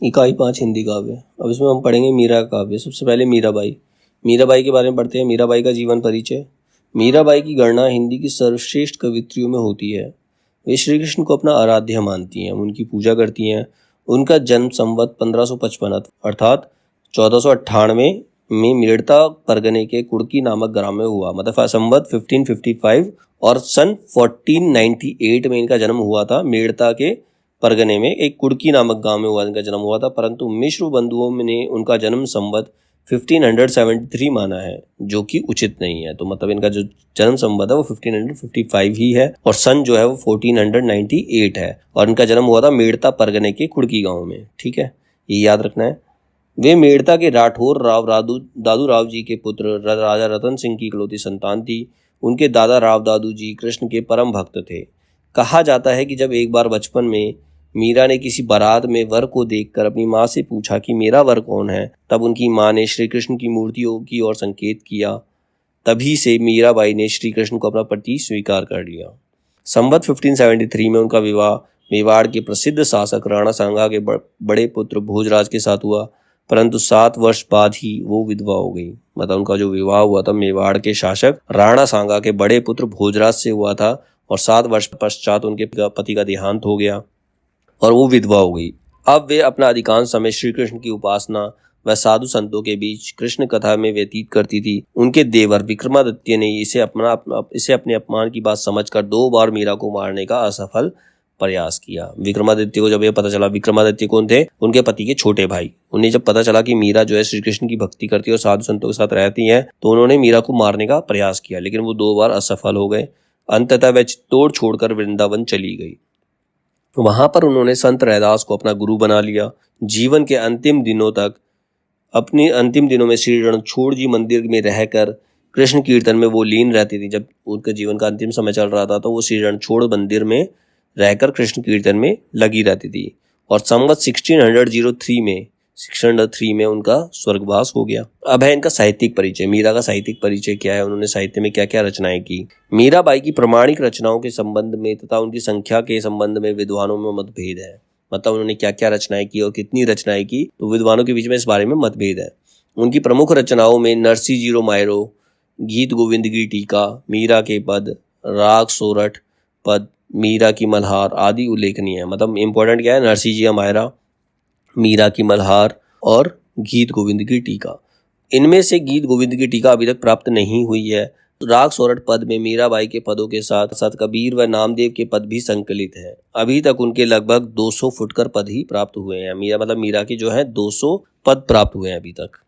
इकाई 5 हिंदी काव्य। अब इसमें हम पढ़ेंगे मीरा काव्य। सबसे पहले मीराबाई। मीराबाई के बारे में पढ़ते हैं। मीराबाई का जीवन परिचय। मीराबाई की गणना हिंदी की सर्वश्रेष्ठ कवित्रियों में होती है। वे श्री कृष्ण को अपना आराध्य मानती हैं, उनकी पूजा करती हैं। उनका जन्म संवत 1555 अर्थात 1498 में मेड़ता परगने के कुड़की नामक ग्राम में हुआ। मतलब संवत 1555 और सन 1498 में इनका जन्म हुआ था। मेड़ता के परगने में एक कुड़की नामक गांव में हुआ इनका जन्म हुआ था, परंतु मिश्र बंधुओं ने उनका जन्म संवत 1573 माना है, जो कि उचित नहीं है। तो मतलब इनका जो जन्म संवत है वो 1555 ही है और सन जो है वो 1498 है और इनका जन्म हुआ था मेड़ता परगने के कुड़की गांव में। ठीक है, ये याद रखना है। वे मेड़ता के राठौर राव दादू राव जी के पुत्र राजा रतन सिंह की इकलौती संतान थी। उनके दादा राव दादू जी कृष्ण के परम भक्त थे। कहा जाता है कि जब एक बार बचपन में मीरा ने किसी बारात में वर को देखकर अपनी माँ से पूछा कि मेरा वर कौन है, तब उनकी माँ ने श्री कृष्ण की मूर्तियों की ओर संकेत किया। तभी से मीराबाई ने श्री कृष्ण को अपना पति स्वीकार कर लिया। संवत 1573 में उनका विवाह मेवाड़ के प्रसिद्ध शासक राणा सांगा के बड़े पुत्र भोजराज के साथ हुआ, परंतु 7 वर्ष बाद ही वो विधवा हो गई। मतलब उनका जो विवाह हुआ था मेवाड़ के शासक राणा सांगा के बड़े पुत्र भोजराज से हुआ था और 7 वर्ष पश्चात उनके पति का देहांत हो गया और वो विधवा हो गई। अब वे अपना अधिकांश समय श्री कृष्ण की उपासना व साधु संतों के बीच कृष्ण कथा में व्यतीत करती थी। उनके देवर विक्रमादित्य ने इसे अपने अपमान की बात समझकर 2 बार मीरा को मारने का असफल प्रयास किया। विक्रमादित्य को जब ये पता चला, विक्रमादित्य कौन थे? उनके पति के छोटे भाई। उन्हें जब पता चला कि मीरा जो है श्री कृष्ण की भक्ति करती है और साधु संतों के साथ रहती है, तो उन्होंने मीरा को मारने का प्रयास किया, लेकिन वो 2 बार असफल हो गए। अंततः वह चित्तौड़ छोड़कर वृंदावन चली गई। वहां पर उन्होंने संत रैदास को अपना गुरु बना लिया। जीवन के अंतिम दिनों तक अपने अंतिम दिनों में श्री रणछोड़ जी मंदिर में रहकर कृष्ण कीर्तन में वो लीन रहती थी। जब उनके जीवन का अंतिम समय चल रहा था तो वो श्री रणछोड़ मंदिर में रहकर कृष्ण कीर्तन में लगी रहती थी और संवत 1603 में उनका स्वर्गवास हो गया। अब है इनका साहित्यिक परिचय। मीरा का साहित्यिक परिचय क्या है, उन्होंने साहित्य में क्या क्या रचनाएं की। मीराबाई की प्रमाणिक रचनाओं के संबंध में तथा उनकी संख्या के संबंध में विद्वानों में मतभेद है। मतलब उन्होंने क्या क्या रचनाएं की और कितनी रचनाएं की, तो विद्वानों के बीच में इस बारे में मतभेद है। उनकी प्रमुख रचनाओं में नरसी जीरो मायरो, गीत गोविंद की टीका, मीरा के पद, राग सोरठ पद, मीरा की मल्हार आदि उल्लेखनीय है। मतलब इंपॉर्टेंट क्या है? नरसी जी मायरा, मीरा की मल्हार और गीत गोविंद की टीका। इनमें से गीत गोविंद की टीका अभी तक प्राप्त नहीं हुई है। राग सोरठ पद में मीराबाई के पदों के साथ साथ कबीर व नामदेव के पद भी संकलित हैं। अभी तक उनके लगभग 200 फुटकर पद ही प्राप्त हुए हैं। मीरा की जो है 200 पद प्राप्त हुए हैं अभी तक।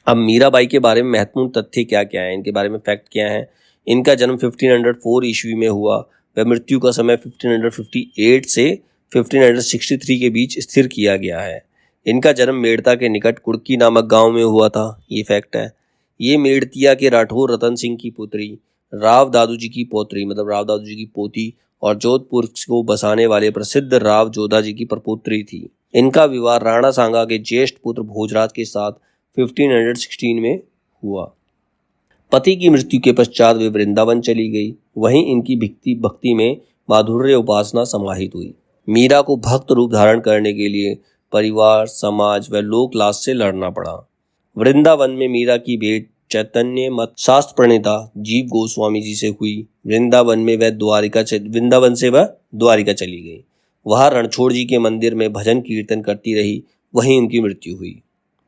अब मीराबाई के बारे में महत्वपूर्ण तथ्य क्या क्या है, इनके बारे में फैक्ट क्या है। इनका जन्म 1504 ईस्वी में हुआ व मृत्यु का समय 1558 से 1563 के बीच स्थिर किया गया है। इनका जन्म मेड़ता के निकट कुड़की नामक गांव में हुआ था, ये फैक्ट है। ये मेड़तिया के राठौर रतन सिंह की पुत्री, राव दादू जी की पौत्री मतलब राव दादू जी की पोती और जोधपुर को बसाने वाले प्रसिद्ध राव जोधा जी की प्रपुत्री थी। इनका विवाह राणा सांगा के ज्येष्ठ पुत्र भोजराज के साथ 1516 में हुआ। पति की मृत्यु के पश्चात वे वृंदावन चली गई। वहीं इनकी भक्ति में माधुर्य उपासना समाहित हुई। मीरा को भक्त रूप धारण करने के लिए परिवार, समाज व लोकलाज से लड़ना पड़ा। वृंदावन में मीरा की भेंट चैतन्य मत शास्त्र प्रणेता जीव गोस्वामी जी से हुई। वृंदावन से वह द्वारिका चली गई। वहां रणछोड़ जी के मंदिर में भजन कीर्तन करती रही। वहीं उनकी मृत्यु हुई।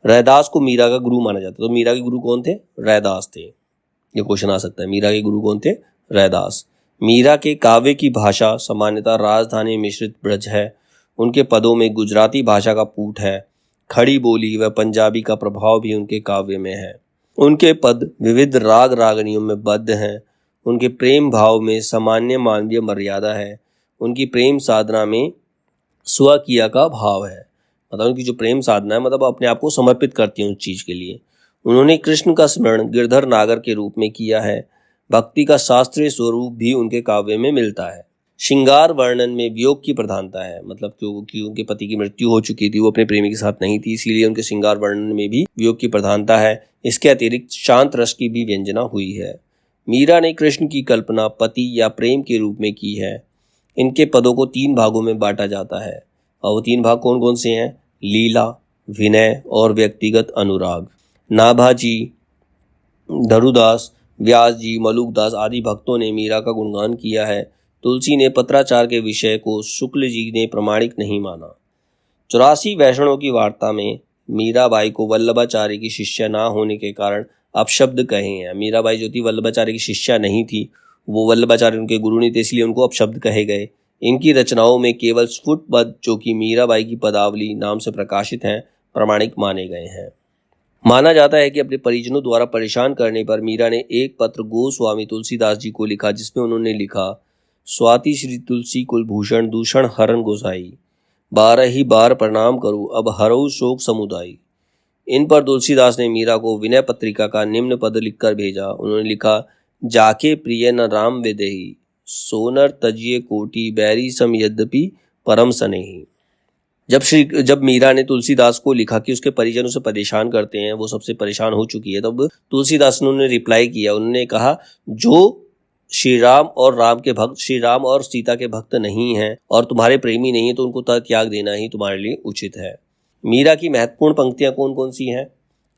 रैदास को मीरा का गुरु माना जाता है। तो मीरा के गुरु कौन थे? रैदास थे। ये क्वेश्चन आ सकता है, मीरा के गुरु कौन थे? रैदास। मीरा के काव्य की भाषा सामान्यतः राजधानी मिश्रित ब्रज है। उनके पदों में गुजराती भाषा का पूट है। खड़ी बोली व पंजाबी का प्रभाव भी उनके काव्य में है। उनके पद विविध राग रागनियों में बद्ध हैं। उनके प्रेम भाव में सामान्य मानवीय मर्यादा है। उनकी प्रेम साधना में स्वकीय का भाव है। मतलब उनकी जो प्रेम साधना है, मतलब अपने आप को समर्पित करती हैं उस चीज के लिए। उन्होंने कृष्ण का स्मरण गिरधर नागर के रूप में किया है। भक्ति का शास्त्रीय स्वरूप भी उनके काव्य में मिलता है। श्रृंगार वर्णन में वियोग की प्रधानता है। मतलब क्योंकि उनके पति की मृत्यु हो चुकी थी, वो अपने प्रेमी के साथ नहीं थी, इसीलिए उनके श्रृंगार वर्णन में भी वियोग की प्रधानता है। इसके अतिरिक्त शांत रस की भी व्यंजना हुई है। मीरा ने कृष्ण की कल्पना पति या प्रेम के रूप में की है। इनके पदों को 3 भागों में बांटा जाता है और वो 3 भाग कौन कौन से हैं? लीला, विनय और व्यक्तिगत अनुराग। नाभाजी, धरुदास, व्यास जी, मलुकदास आदि भक्तों ने मीरा का गुणगान किया है। तुलसी ने पत्राचार के विषय को शुक्ल जी ने प्रमाणिक नहीं माना। 84 वैष्णवों की वार्ता में मीराबाई को वल्लभाचार्य की शिष्या ना होने के कारण अपशब्द कहे हैं। मीराबाई जो थी वल्लभाचार्य की शिष्या नहीं थी, वो वल्लभाचार्य उनके गुरु नहीं थे, इसलिए उनको अपशब्द कहे गए। इनकी रचनाओं में केवल स्फुट पद जो कि मीराबाई की पदावली नाम से प्रकाशित हैं प्रमाणिक माने गए हैं। माना जाता है कि अपने परिजनों द्वारा परेशान करने पर मीरा ने एक पत्र गोस्वामी तुलसीदास जी को लिखा, जिसमें उन्होंने लिखा, स्वाति श्री तुलसी कुलभूषण दूषण हरण गोसाई, 12 ही बार प्रणाम करूं अब हरऊ शोक समुदाई। इन पर तुलसीदास ने मीरा को विनय पत्रिका का निम्न पद लिखकर भेजा। उन्होंने लिखा, जाके प्रिय न राम विदेही, सोनर तजिए कोटि बैरी सम यद्यपि परम सनेही। जब मीरा ने तुलसीदास को लिखा कि उसके परिजन उसे परेशान करते हैं, वो सबसे परेशान हो चुकी है, तब तुलसीदास ने उन्हें रिप्लाई किया। उन्होंने कहा, जो श्री राम और राम के भक्त, श्री राम और सीता के भक्त नहीं हैं और तुम्हारे प्रेमी नहीं है, तो उनको त्याग देना ही तुम्हारे लिए उचित है। मीरा की महत्वपूर्ण पंक्तियां कौन कौन सी हैं?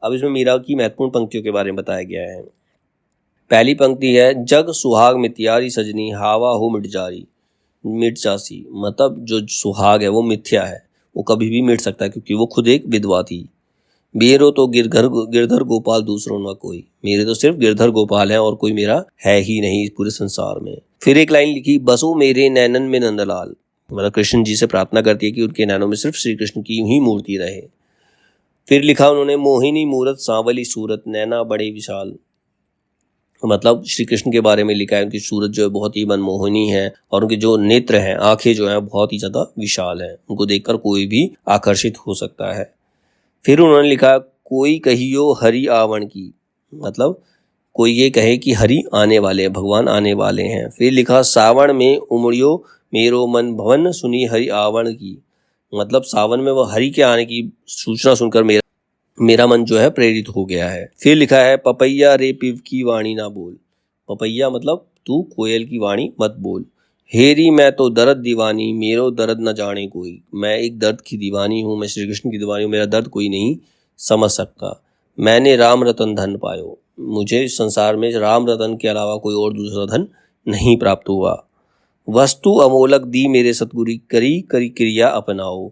अब इसमें मीरा की महत्वपूर्ण पंक्तियों के बारे में बताया गया है। पहली पंक्ति है, जग सुहाग मित्यारी सजनी, हावा हो मिट जासी। मतलब जो सुहाग है वो मिथ्या है, वो कभी भी मिट सकता है, क्योंकि वो खुद एक विधवा थी। मेरो तो गिरधर गोपाल दूसरों न कोई, मेरे तो सिर्फ गिरधर गोपाल हैं और कोई मेरा है ही नहीं इस पूरे संसार में। फिर एक लाइन लिखी, बसो मेरे नैनन में नंदलाल, मतलब कृष्ण जी से प्रार्थना करती है कि उनके नैनों में सिर्फ श्री कृष्ण की ही मूर्ति रहे। फिर लिखा उन्होंने, मोहिनी मूरत सांवली सूरत, नैना बड़े विशाल। मतलब श्री कृष्ण के बारे में लिखा है, उनकी सूरत जो है बहुत ही मनमोहनी है और उनके जो नेत्र हैं, आंखें जो हैं बहुत ही ज्यादा विशाल हैं, उनको देखकर कोई भी आकर्षित हो सकता है। फिर उन्होंने लिखा, कोई कहियो हरि आवण की, मतलब कोई ये कहे कि हरि आने वाले हैं, भगवान आने वाले हैं। फिर लिखा, सावन में उमड़ियो मेरो मन भवन सुनी हरि आवण की, मतलब सावन में वो हरि के आने की सूचना सुनकर मेरा मन जो है प्रेरित हो गया है। फिर लिखा है, पपैया रे पिव की वाणी ना बोल, पपैया मतलब तू कोयल की वाणी मत बोल। हेरी मैं तो दर्द दीवानी, मेरो दर्द न जाने कोई, मैं एक दर्द की दीवानी हूँ, मैं श्री कृष्ण की दीवानी हूँ, मेरा दर्द कोई नहीं समझ सकता। मैंने राम रतन धन पायो, मुझे संसार में राम रतन के अलावा कोई और दूसरा धन नहीं प्राप्त हुआ। वस्तु अमोलक दी मेरे सतगुरु, करी करी क्रिया अपनाओ,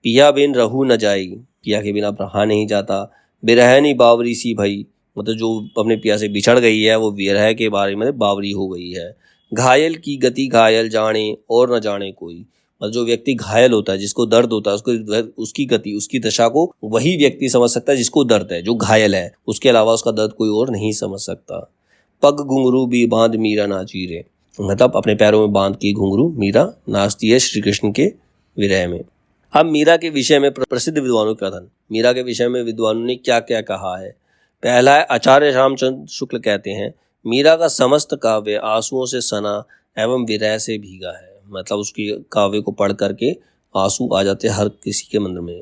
पिया बिन रहू न जाई, पिया के बिना रहा नहीं जाता। बिरहनी बावरी सी भई, मतलब जो अपने पिया से बिछड़ गई है वो विरह के बारे में बावरी हो गई है। घायल की गति घायल जाने और न जाने कोई, मतलब जो व्यक्ति घायल होता है, जिसको दर्द होता है, उसकी गति, उसकी दशा को वही व्यक्ति समझ सकता है जिसको दर्द है, जो घायल है, उसके अलावा उसका दर्द कोई और नहीं समझ सकता। पग घुंघरू भी बांध मीरा नाची रे, मतलब अपने पैरों में बांध के घुंघरू मीरा नाचती है श्री कृष्ण के विरह में। अब मीरा के विषय में प्रसिद्ध विद्वानों का कथन, मीरा के विषय में विद्वानों ने क्या क्या कहा है। पहला है, आचार्य रामचंद्र शुक्ल कहते हैं, मीरा का समस्त काव्य आंसुओं से सना एवं विरह से भीगा है, मतलब उसकी काव्य को पढ़ करके आंसू आ जाते हैं हर किसी के मन में।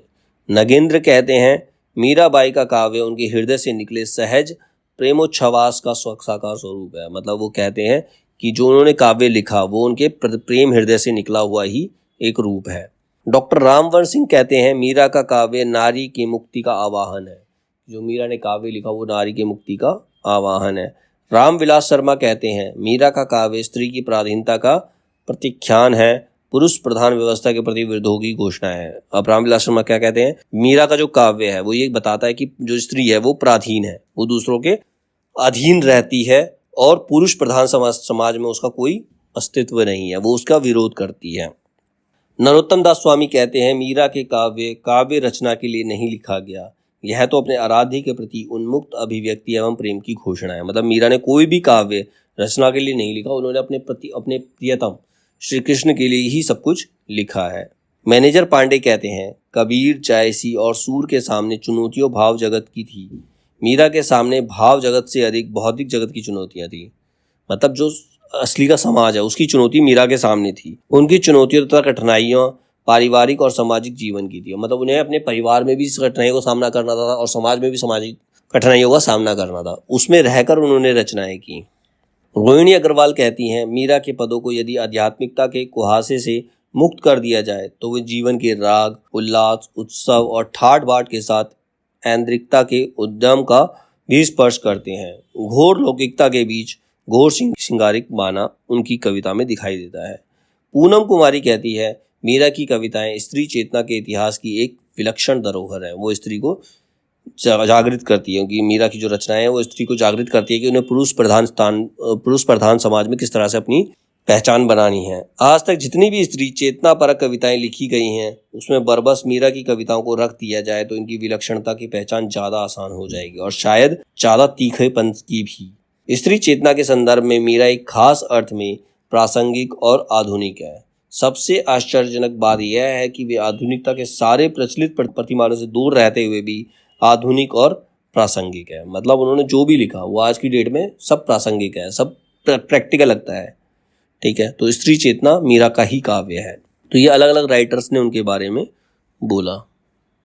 नगेंद्र कहते हैं, मीराबाई का काव्य उनके हृदय से निकले सहज प्रेमोच्छ्वास का साकार स्वरूप है, मतलब वो कहते हैं कि जो उन्होंने काव्य लिखा वो उनके प्रेम हृदय से निकला हुआ ही एक रूप है। डॉक्टर रामवर सिंह कहते हैं, मीरा का काव्य नारी की मुक्ति का आवाहन है, जो मीरा ने काव्य लिखा वो नारी की मुक्ति का आवाहन है। रामविलास शर्मा कहते हैं, मीरा का काव्य स्त्री की पराधीनता का प्रत्याख्यान है, पुरुष प्रधान व्यवस्था के प्रति विरोध की घोषणा है। अब रामविलास शर्मा क्या कहते हैं, मीरा का जो काव्य है वो ये बताता है कि जो स्त्री है वो पराधीन है, वो दूसरों के अधीन रहती है और पुरुष प्रधान समाज में उसका कोई अस्तित्व नहीं है, वो उसका विरोध करती है। नरोत्तम दास स्वामी कहते हैं, मीरा के काव्य रचना के लिए नहीं लिखा गया, यह तो अपने आराध्य के प्रति उन्मुक्त अभिव्यक्ति एवं प्रेम की घोषणा है। मतलब मीरा ने कोई भी काव्य रचना के लिए नहीं लिखा, उन्होंने अपने प्रति, अपने प्रियतम श्री कृष्ण के लिए ही सब कुछ लिखा है। मैनेजर पांडे कहते हैं, कबीर जायसी और सूर के सामने चुनौतियों भाव जगत की थी, मीरा के सामने भाव जगत से अधिक भौतिक जगत की चुनौतियां थी। मतलब जो असली का समाज है उसकी चुनौती मीरा के सामने थी। उनकी चुनौतियों तथा कठिनाइयों पारिवारिक और सामाजिक जीवन की थी, मतलब उन्हें अपने परिवार में भी इस कठिनाइयों का सामना करना था और समाज में भी सामाजिक कठिनाइयों का सामना करना था, उसमें रहकर उन्होंने रचनाएं की। रोहिणी अग्रवाल कहती हैं, मीरा के पदों को यदि आध्यात्मिकता के कुहासे से मुक्त कर दिया जाए तो वे जीवन के राग, उल्लास, उत्सव और ठाट बाट के साथ ऐन्द्रिकता के उद्यम का भी स्पर्श करते हैं। घोर लौकिकता के बीच घोर श्रृंगारिक माना उनकी कविता में दिखाई देता है। पूनम कुमारी कहती है, मीरा की कविताएं स्त्री चेतना के इतिहास की एक विलक्षण धरोहर है। वो स्त्री को जागृत करती है, क्योंकि मीरा की जो रचनाएं हैं वो स्त्री को जागृत करती है कि उन्हें पुरुष प्रधान समाज में किस तरह से अपनी पहचान बनानी है। आज तक जितनी भी स्त्री चेतना परक कविताएं लिखी गई हैं उसमें बरबस मीरा की कविताओं को रख दिया जाए तो इनकी विलक्षणता की पहचान ज्यादा आसान हो जाएगी और शायद ज्यादा तीखेपन की भी। स्त्री चेतना के संदर्भ में मीरा एक खास अर्थ में प्रासंगिक और आधुनिक है। सबसे आश्चर्यजनक बात यह है कि वे आधुनिकता के सारे प्रचलित प्रतिमानों से दूर रहते हुए भी आधुनिक और प्रासंगिक है। मतलब उन्होंने जो भी लिखा वो आज की डेट में सब प्रासंगिक है, सब प्रैक्टिकल लगता है। ठीक है, तो स्त्री चेतना मीरा का ही काव्य है। तो ये अलग अलग राइटर्स ने उनके बारे में बोला।